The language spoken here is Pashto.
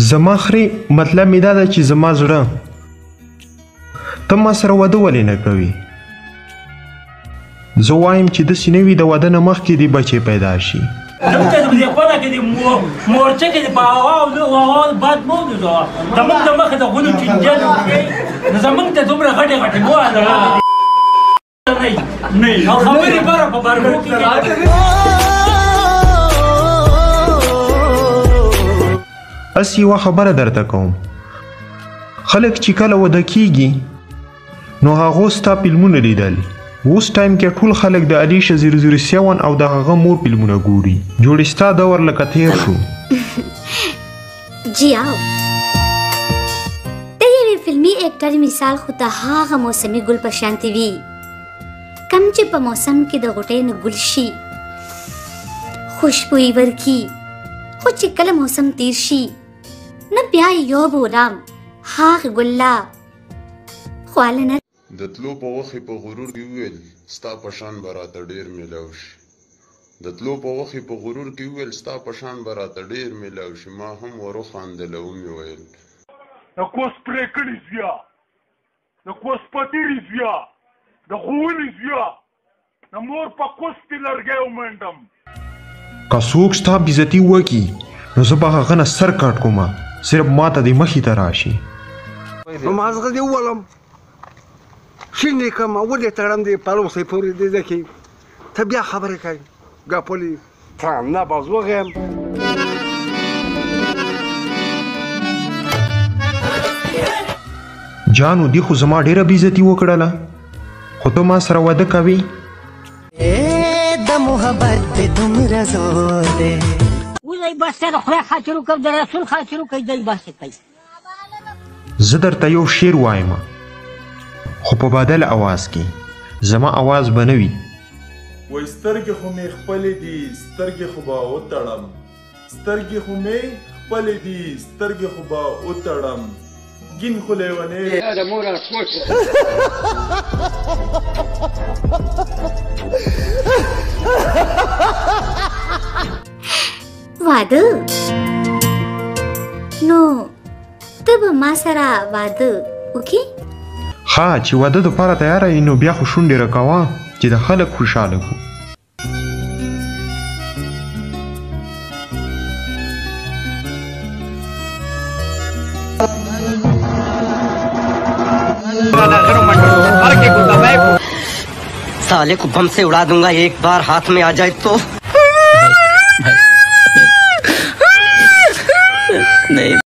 زما خري مطلب مې دا ده چې زما زړه ته ما سره واده ولې نه کوې؟ زه وایم چې داسې نه وي د واده نه مخکې دې بچی پیدا شي. دلته د دې خونه کې د مورچه کې د په هوا او باد مو د زموږ د مخې د غونو چینجل نو زموږ ته دومره غټې غټې مو نه او خبرې بره په برګو کې اس یوه خبره درته کوم. خلک چې کله واده کیږي نو هغو ستا فلمونه لیدل. اوس ټایم کې ټول خلک د الیشا 007 او د هغه مور فلمونه ګوري. جوړستا دور لکه تیر شو. جی آو د یوې فلمي اکټر مثال خو د هغه موسمي ګل په شانتې وي کم چې په موسم کې د غوټۍ نه ګل شي خوشبويي ورکي خو چې کله موسم تیر شي نه بیا یو بولم هغه ګله خواله نه د تلو په وخت په غرور کې ویل ستا په شان به راته ډېر میلاو شي. د تلو په وخت په غرور کې ویل ستا په شان به راته ډېر میلاو شي. ما هم وروخاندل او مې ویل د کوس پرېکړې زیا د کوس پتیرې زیا د ښوونې زیا د مور په کوس کې لرګی ومنډم. که څوک ستا بېزتي وکړي نو زه به هغه نه سر کټ کومه صرف ما ته دې مخې ته راشي. نو ما هغه دې وولم شینې کړم ولې تړم دې پلوسی پورې دې کې ته بیا خبرې کوې ګاپولي نه باز وغیم جانو دې خو زما ډېره بېزتي وکړله خو ته ما سره واده کوې؟ د محبت دې دومره زور دی وزئ بس د خدای خاطر وکړه د رسول خاطر وکړئ دی بس کوي. زه درته یو شعر وایم خو په بدل اواز کې. زما اواز به نه وي. وای سترګې خو مې خپلې دي سترګې خو به وتړم سترګې خو مې خپلې دي سترګې خو به وتړم ګین خو لیونې د مور واده نو ته به ما سره واده وکړې؟ ښه چې واده دپاره تیاره یې نو بیا خو شونډې راکوه چې د خلک خوشحاله کړو. साले को बम से उड़ा दूंगा एक बार हाथ में आ जाए तो नहीं